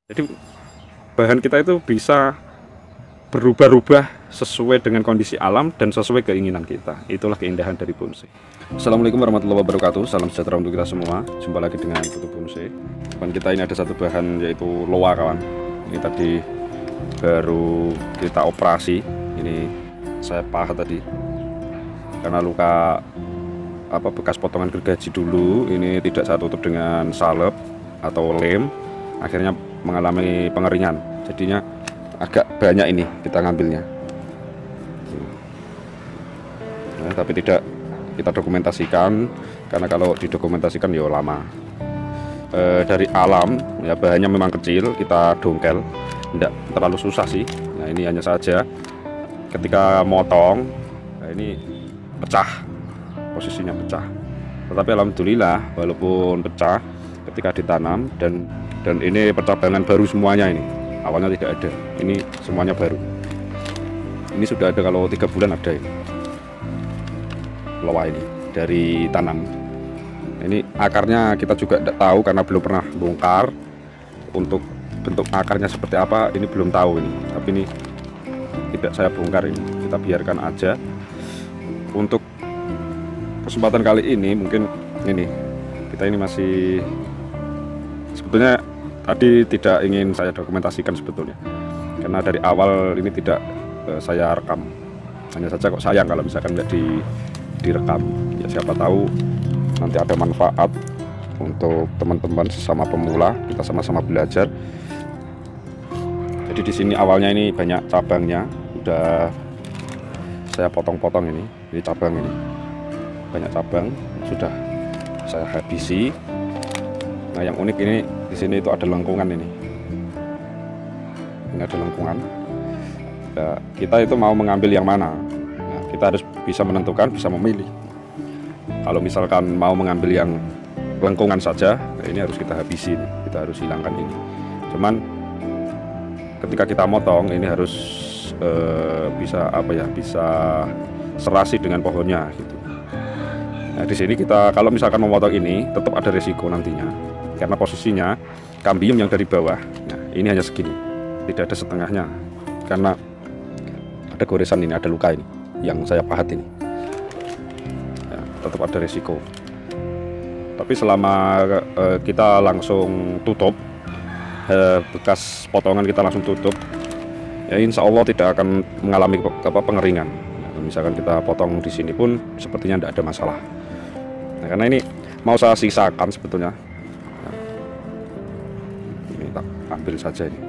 Jadi bahan kita itu bisa berubah-ubah sesuai dengan kondisi alam dan sesuai keinginan kita. Itulah keindahan dari bonsai. Assalamualaikum warahmatullahi wabarakatuh. Salam sejahtera untuk kita semua. Jumpa lagi dengan Putu Bonsai. Depan kita ini ada satu bahan, yaitu loa, kawan. Ini tadi baru kita operasi. Ini saya pahat tadi karena luka bekas potongan gergaji dulu. Ini tidak saya tutup dengan salep atau lem, akhirnya mengalami pengeringan. Jadinya agak banyak ini kita ngambilnya. Nah, tapi tidak kita dokumentasikan, karena kalau didokumentasikan ya lama. Dari alam ya, bahannya memang kecil, kita dongkel, tidak terlalu susah sih. Nah, ini hanya saja ketika motong, nah ini pecah, posisinya pecah. Tetapi alhamdulillah, walaupun pecah, ketika ditanam dan ini percabangan baru semuanya ini. Awalnya tidak ada, ini semuanya baru. Ini sudah ada, kalau 3 bulan ada ini loa ini dari tanam. Ini akarnya kita juga tidak tahu karena belum pernah bongkar. Untuk bentuk akarnya seperti apa ini belum tahu ini. Tapi ini tidak saya bongkar, ini kita biarkan aja. Untuk kesempatan kali ini mungkin ini kita ini masih, sebetulnya tadi tidak ingin saya dokumentasikan sebetulnya, karena dari awal ini tidak saya rekam. Hanya saja kok sayang kalau misalkan tidak direkam. Ya siapa tahu nanti ada manfaat untuk teman-teman sesama pemula, kita sama-sama belajar. Jadi di sini awalnya ini banyak cabangnya, udah saya potong-potong ini cabang ini. Banyak cabang sudah saya habisi. Nah, yang unik ini di sini itu ada lengkungan ini. Ini ada lengkungan. Nah, kita itu mau mengambil yang mana? Nah, kita harus bisa menentukan, bisa memilih. Kalau misalkan mau mengambil yang lengkungan saja, nah ini harus kita habisi, kita harus hilangkan ini. Cuman ketika kita motong ini harus bisa bisa serasi dengan pohonnya gitu. Nah, di sini kita kalau misalkan memotong ini tetap ada resiko nantinya, karena posisinya kambium yang dari bawah. Nah, ini hanya segini, tidak ada setengahnya, karena ada goresan ini, ada luka ini yang saya pahat ini. Nah, tetap ada resiko. Tapi selama kita langsung tutup, bekas potongan kita langsung tutup, ya insya Allah tidak akan mengalami pengeringan. Nah, misalkan kita potong di sini pun sepertinya tidak ada masalah. Nah, karena ini mau saya sisakan sebetulnya. Nah, ini tak ambil saja ini.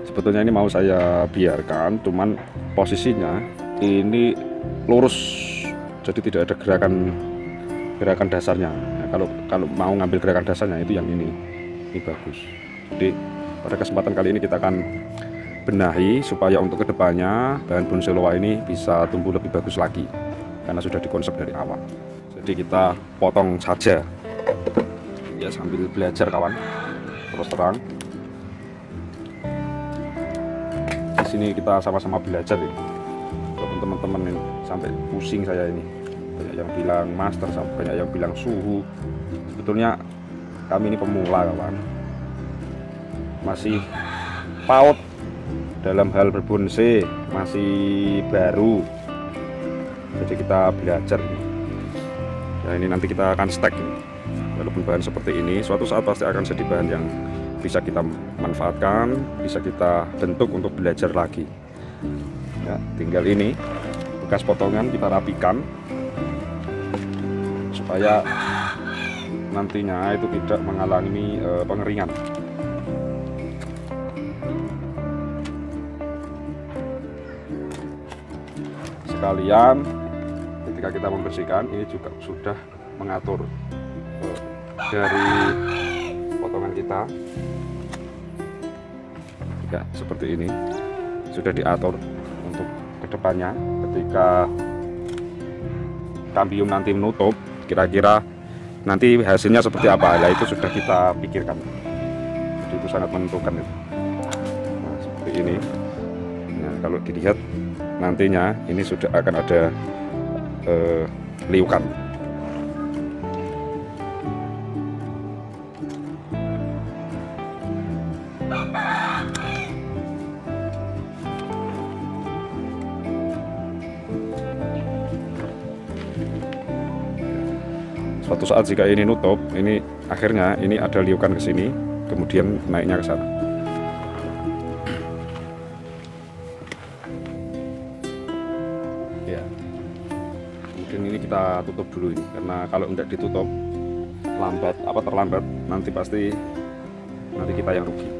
Sebetulnya ini mau saya biarkan, cuman posisinya ini lurus, jadi tidak ada gerakan dasarnya. Nah, kalau mau ngambil gerakan dasarnya itu yang ini bagus. Jadi pada kesempatan kali ini kita akan benahi supaya untuk kedepannya bahan bonsai loa ini bisa tumbuh lebih bagus lagi, karena sudah dikonsep dari awal. Jadi kita potong saja ya, sambil belajar kawan, terus terang. Di sini kita sama-sama belajar ini. Walaupun teman-teman ini sampai pusing saya ini, banyak yang bilang master, banyak yang bilang suhu. Sebetulnya kami ini pemula kawan, masih paut dalam hal berbonsai, masih baru. Jadi kita belajar ini. Nah, ini nanti kita akan stack ini. Walaupun bahan seperti ini, suatu saat pasti akan jadi bahan yang bisa kita manfaatkan, bisa kita bentuk untuk belajar lagi. Ya, tinggal ini bekas potongan kita rapikan supaya nantinya itu tidak mengalami pengeringan. Sekalian ketika kita membersihkan ini juga sudah mengatur dari potongan kita ya, seperti ini sudah diatur untuk kedepannya. Ketika kambium nanti menutup, kira-kira nanti hasilnya seperti apa, nah itu sudah kita pikirkan. Jadi itu sangat menentukan itu. Nah, seperti ini. Nah, kalau dilihat nantinya ini sudah akan ada liukan. Suatu saat jika ini nutup, ini akhirnya ini ada liukan ke sini, kemudian naiknya ke sana. Ya. Kemudian ini kita tutup dulu ini, karena kalau tidak ditutup terlambat nanti pasti kita yang rugi.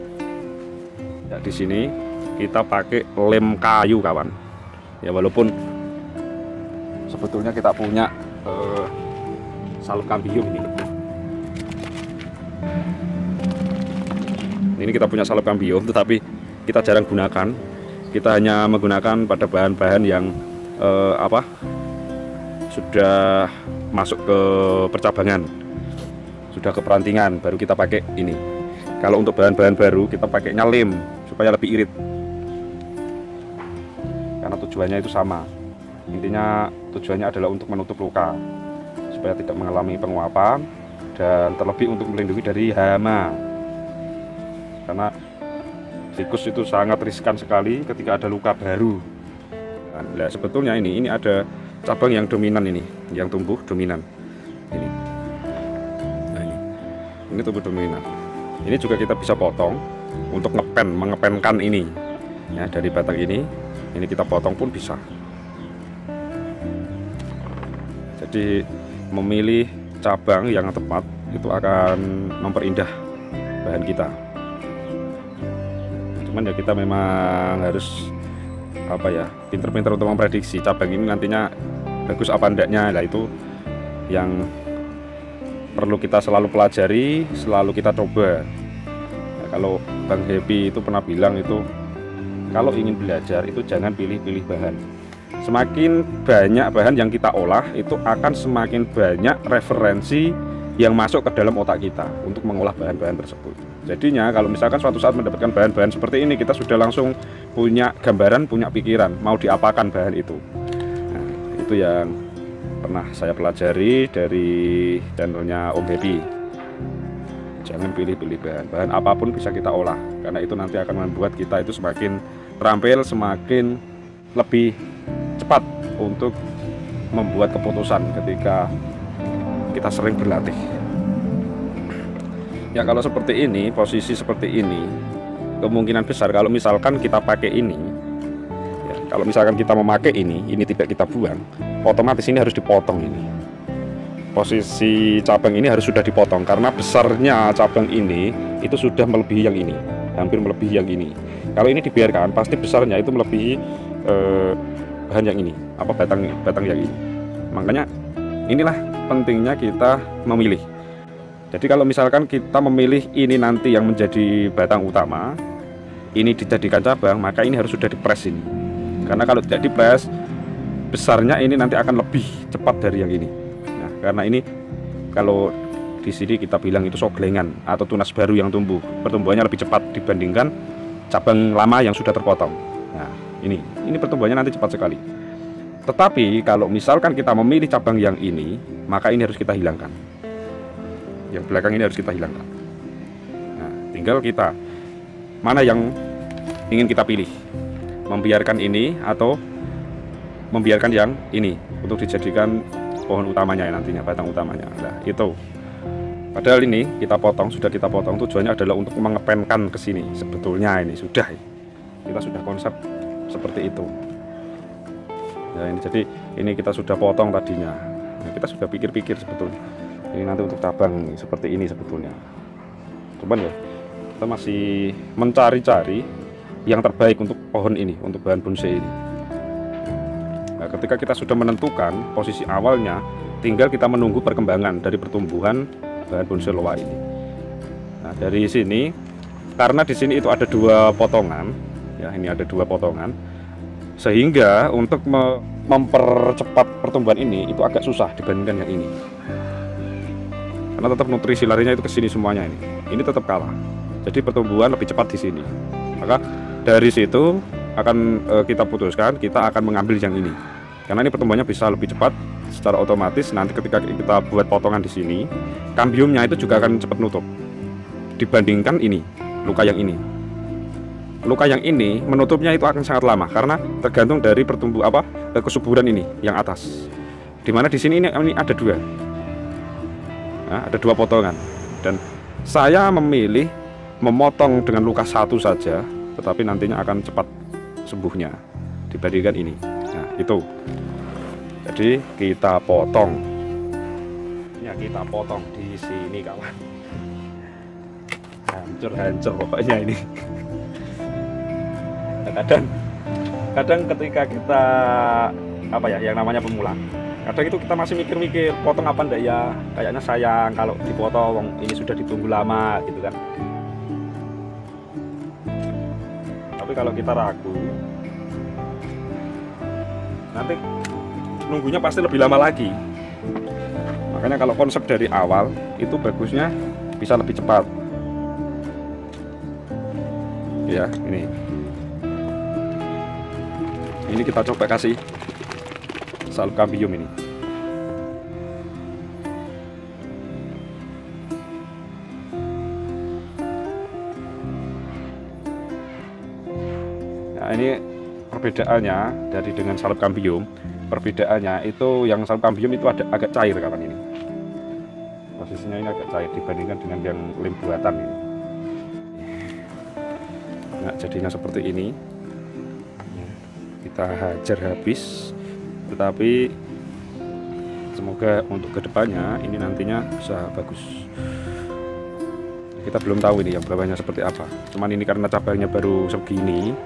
Ya, di sini kita pakai lem kayu kawan. Ya, walaupun sebetulnya kita punya salup kambium ini. Ini kita punya salup kambium, tetapi kita jarang gunakan. Kita hanya menggunakan pada bahan-bahan yang sudah masuk ke percabangan, sudah ke perantingan, baru kita pakai ini. Kalau untuk bahan-bahan baru kita pakainya lem supaya lebih irit, karena tujuannya itu sama. Intinya tujuannya adalah untuk menutup luka supaya tidak mengalami penguapan, dan terlebih untuk melindungi dari hama, karena tikus itu sangat riskan sekali ketika ada luka baru. Nah, sebetulnya ini ada cabang yang dominan ini, yang tumbuh dominan ini. Nah, ini tumbuh dominan. Ini juga kita bisa potong untuk mengepenkan ini. Ya, dari batang ini kita potong pun bisa. Jadi memilih cabang yang tepat itu akan memperindah bahan kita. Cuman ya kita memang harus pinter-pinter untuk memprediksi cabang ini nantinya bagus apa enggaknya. Lah itu yang perlu kita selalu pelajari, selalu kita coba. Ya, kalau Bang Happy itu pernah bilang itu, kalau ingin belajar itu jangan pilih-pilih bahan. Semakin banyak bahan yang kita olah, itu akan semakin banyak referensi yang masuk ke dalam otak kita untuk mengolah bahan-bahan tersebut. Jadinya kalau misalkan suatu saat mendapatkan bahan-bahan seperti ini, kita sudah langsung punya gambaran, punya pikiran mau diapakan bahan itu. Nah, itu yang pernah saya pelajari dari channelnya Om Happy. Jangan pilih-pilih bahan apapun bisa kita olah, karena itu nanti akan membuat kita itu semakin terampil, semakin lebih cepat untuk membuat keputusan ketika kita sering berlatih. Ya, kalau seperti ini, posisi seperti ini, kemungkinan besar kalau misalkan kita pakai ini, ya, kalau misalkan kita memakai ini tidak kita buang, otomatis ini harus dipotong ini. Posisi cabang ini harus sudah dipotong, karena besarnya cabang ini itu sudah melebihi yang ini, hampir melebihi yang ini. Kalau ini dibiarkan, pasti besarnya itu melebihi bahan yang ini, batang yang ini. Makanya inilah pentingnya kita memilih. Jadi kalau misalkan kita memilih ini nanti yang menjadi batang utama, ini dijadikan cabang, maka ini harus sudah dipres ini. Karena kalau tidak dipres, besarnya ini nanti akan lebih cepat dari yang ini. Nah, karena ini kalau di sini kita bilang itu soglengan atau tunas baru yang tumbuh, pertumbuhannya lebih cepat dibandingkan cabang lama yang sudah terpotong. Nah, ini pertumbuhannya nanti cepat sekali. Tetapi kalau misalkan kita memilih cabang yang ini, maka ini harus kita hilangkan. Yang belakang ini harus kita hilangkan. Nah, tinggal kita mana yang ingin kita pilih, membiarkan ini atau membiarkan yang ini untuk dijadikan pohon utamanya nantinya, batang utamanya. Nah, itu padahal ini sudah kita potong tujuannya adalah untuk mengepenkan ke sini. Sebetulnya ini kita sudah konsep seperti itu. Ya, jadi ini kita sudah potong tadinya. Nah, kita sudah pikir-pikir sebetulnya ini nanti untuk cabang seperti ini sebetulnya. Cuman ya kita masih mencari-cari yang terbaik untuk pohon ini, untuk bahan bonsai ini. Nah, ketika kita sudah menentukan posisi awalnya, tinggal kita menunggu perkembangan dari pertumbuhan bahan bonsai loa ini. Nah, dari sini, karena di sini itu ada 2 potongan, ya ini ada 2 potongan, sehingga untuk mempercepat pertumbuhan ini itu agak susah dibandingkan yang ini. Karena tetap nutrisi larinya itu ke sini semuanya ini. Ini tetap kalah. Jadi pertumbuhan lebih cepat di sini. Maka dari situ akan kita putuskan kita akan mengambil yang ini. Karena ini pertumbuhannya bisa lebih cepat secara otomatis. Nanti ketika kita buat potongan di sini, kambiumnya itu juga akan cepat nutup dibandingkan ini, luka yang ini. Luka yang ini menutupnya itu akan sangat lama karena tergantung dari kesuburan ini yang atas. Dimana di sini ini ada 2. Nah, ada 2 potongan, dan saya memilih memotong dengan luka 1 saja, tetapi nantinya akan cepat sembuhnya dibandingkan ini. Nah, itu. Jadi kita potong. Ya, kita potong di sini, kawan. Hancur pokoknya ini. Kadang ketika kita yang namanya pemula, kadang itu kita masih mikir-mikir potong apa enggak ya, kayaknya sayang kalau dipotong, ini sudah ditunggu lama gitu kan. Tapi kalau kita ragu, nanti nunggunya pasti lebih lama lagi. Makanya kalau konsep dari awal itu bagusnya bisa lebih cepat. Ya, ini kita coba kasih salbutamol ini. Nah, ini perbedaannya dengan salbutamol. Perbedaannya itu yang salbutamol itu agak cair, kawan. Ini posisinya ini agak cair dibandingkan dengan yang lem buatan ini. Nah, jadinya seperti ini. Kita hajar habis, tetapi semoga untuk kedepannya ini nantinya bisa bagus. Kita belum tahu ini yang bawahnya seperti apa, cuman ini karena cabangnya baru segini,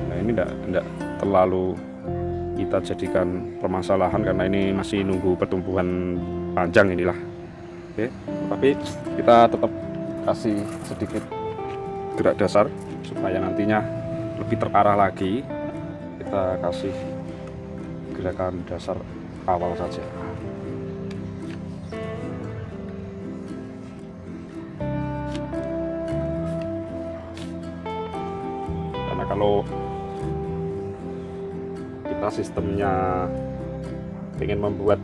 nah ini enggak terlalu kita jadikan permasalahan karena ini masih nunggu pertumbuhan panjang inilah. Oke, tapi kita tetap kasih sedikit gerak dasar supaya nantinya lebih terarah lagi. Kita kasih gerakan dasar awal saja. Karena kalau kita sistemnya ingin membuat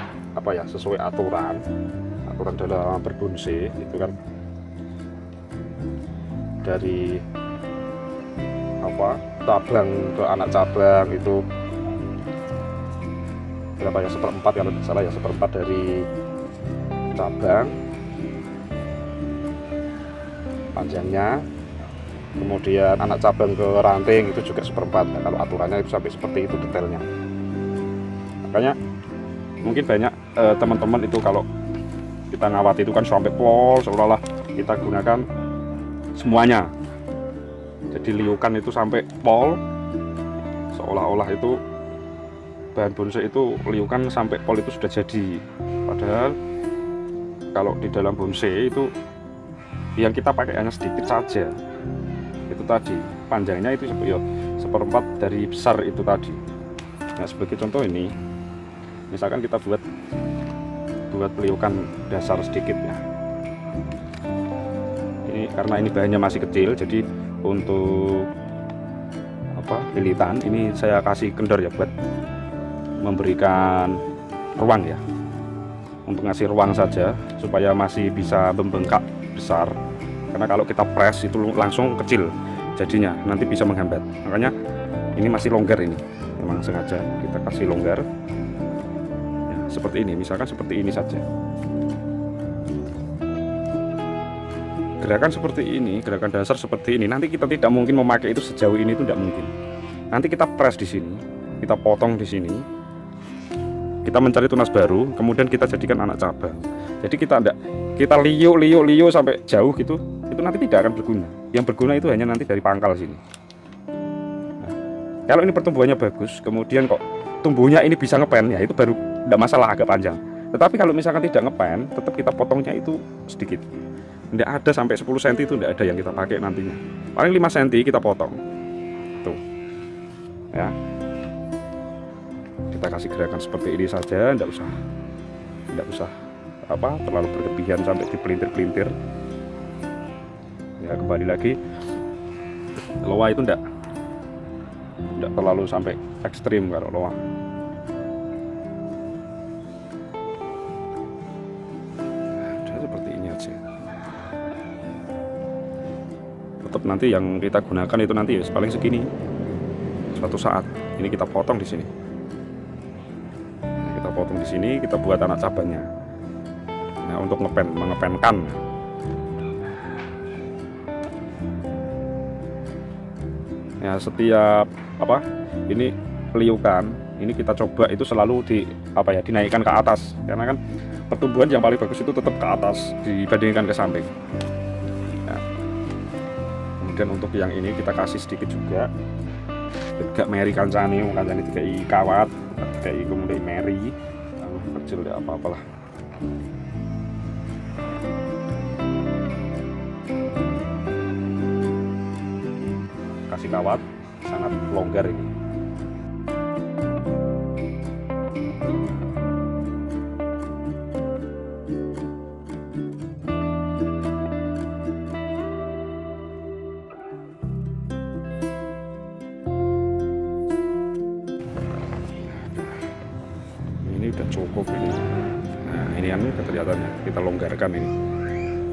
sesuai aturan dalam berbonsai itu kan dari cabang ke anak cabang itu berapa ya, 1/4 kalau tidak salah ya, 1/4 dari cabang panjangnya, kemudian anak cabang ke ranting itu juga 1/4. Nah, kalau aturannya itu sampai seperti itu detailnya. Makanya mungkin banyak teman-teman itu kalau kita ngawat itu kan sampai pol, seolah-olah kita gunakan semuanya. Jadi liukan itu sampai pol, seolah-olah itu bahan bonsai itu liukan sampai pol itu sudah jadi. Padahal kalau di dalam bonsai itu yang kita pakai hanya sedikit saja. Itu tadi panjangnya itu 1/4 dari besar itu tadi. Nah, sebagai contoh ini, misalkan kita buat liukan dasar sedikit ya. Ini karena ini bahannya masih kecil, jadi untuk lilitan ini saya kasih kendor ya buat memberikan ruang ya, untuk ngasih ruang saja supaya masih bisa membengkak besar. Karena kalau kita press itu langsung kecil jadinya, nanti bisa menghambat. Makanya ini masih longgar, ini memang sengaja kita kasih longgar ya, seperti ini. Misalkan seperti ini saja. Gerakan seperti ini, gerakan dasar seperti ini, nanti kita tidak mungkin memakai itu sejauh ini, itu tidak mungkin. Nanti kita press di sini, kita potong di sini, kita mencari tunas baru, kemudian kita jadikan anak cabang. Jadi kita liuk sampai jauh gitu, itu nanti tidak akan berguna. Yang berguna itu hanya nanti dari pangkal sini. Nah, kalau ini pertumbuhannya bagus, kemudian kok tumbuhnya ini bisa ngepen, ya itu baru tidak masalah agak panjang. Tetapi kalau misalkan tidak ngepen, tetap kita potongnya itu sedikit. Tidak ada sampai 10 cm itu tidak ada yang kita pakai nantinya. Paling 5 cm kita potong. Tuh. Ya. Kita kasih gerakan seperti ini saja, tidak usah terlalu berlebihan sampai dipelintir-pelintir. Ya, kembali lagi, loa itu tidak terlalu sampai ekstrim kalau loa. Seperti ini aja. Tetap nanti yang kita gunakan itu nanti ya paling segini. Suatu saat ini kita potong di sini. Kita potong di sini, kita buat anak cabangnya. Nah, untuk mengepenkan. Ya, setiap ini peliukan ini kita coba itu selalu dinaikkan ke atas, karena kan pertumbuhan yang paling bagus itu tetap ke atas dibandingkan ke samping. Ya. Kemudian untuk yang ini kita kasih sedikit juga, gak meri kancane dikai kawat, dikai kemudian meri kecil ya apa-apalah. Kasih kawat sangat longgar ini. Ini udah cukup ini. Nah, ini yang kelihatannya kita longgarkan ini.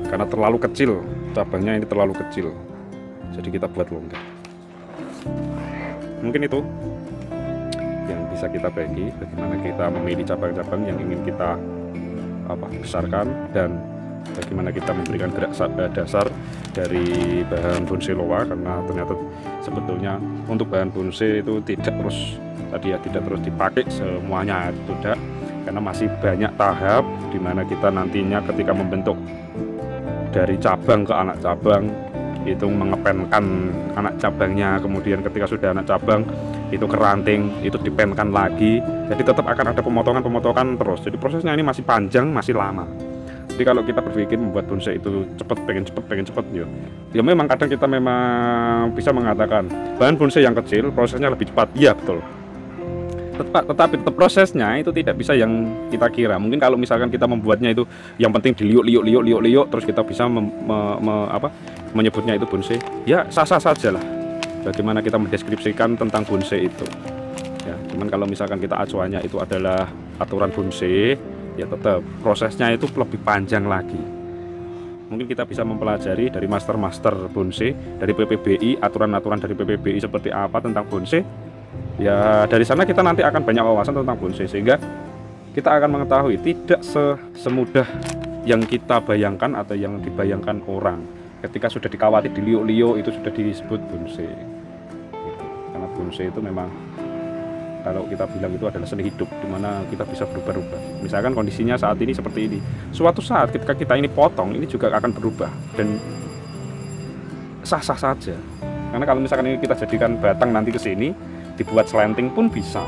Karena terlalu kecil, cabangnya ini terlalu kecil. Jadi kita buat longgar. Mungkin itu yang bisa kita bagi, bagaimana kita memilih cabang-cabang yang ingin kita besarkan, dan bagaimana kita memberikan gerak dasar dari bahan bonsai loa. Karena ternyata sebetulnya untuk bahan bonsai itu tidak terus dipakai semuanya, tidak, karena masih banyak tahap di mana kita nantinya ketika membentuk dari cabang ke anak cabang itu mengepenkan anak cabangnya, kemudian ketika sudah anak cabang itu ke ranting, itu dipenkan lagi. Jadi tetap akan ada pemotongan terus. Jadi prosesnya ini masih panjang, masih lama. Jadi kalau kita berpikir membuat bonsai itu pengen cepet ya memang kadang kita memang bisa mengatakan bahan bonsai yang kecil prosesnya lebih cepat, iya betul. Tetapi tetap prosesnya itu tidak bisa yang kita kira. Mungkin kalau misalkan kita membuatnya itu yang penting diliuk terus kita bisa menyebutnya itu bonsai, ya sah-sah saja lah. Bagaimana kita mendeskripsikan tentang bonsai itu ya. Cuman kalau misalkan kita acuannya itu adalah aturan bonsai, ya tetap prosesnya itu lebih panjang lagi. Mungkin kita bisa mempelajari dari master bonsai, dari PPBI, aturan-aturan dari PPBI seperti apa tentang bonsai. Ya dari sana kita nanti akan banyak wawasan tentang bonsai, sehingga kita akan mengetahui tidak semudah yang kita bayangkan atau yang dibayangkan orang. Ketika sudah dikawati diliuk-liuk itu sudah disebut bonsai gitu. Karena bonsai itu memang kalau kita bilang itu adalah seni hidup, dimana kita bisa berubah-ubah. Misalkan kondisinya saat ini seperti ini, suatu saat ketika kita ini potong, ini juga akan berubah dan sah-sah saja. Karena kalau misalkan ini kita jadikan batang nanti ke sini dibuat slanting pun bisa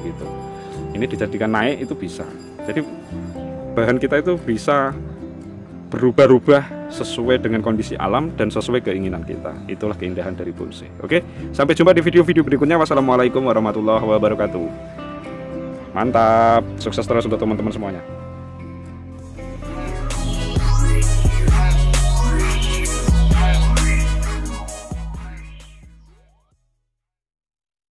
gitu. Ini dijadikan naik itu bisa. Jadi bahan kita itu bisa berubah-ubah sesuai dengan kondisi alam dan sesuai keinginan kita. Itulah keindahan dari bonsai. Oke, sampai jumpa di video-video berikutnya. Wassalamualaikum warahmatullahi wabarakatuh. Mantap, sukses terus untuk teman-teman semuanya.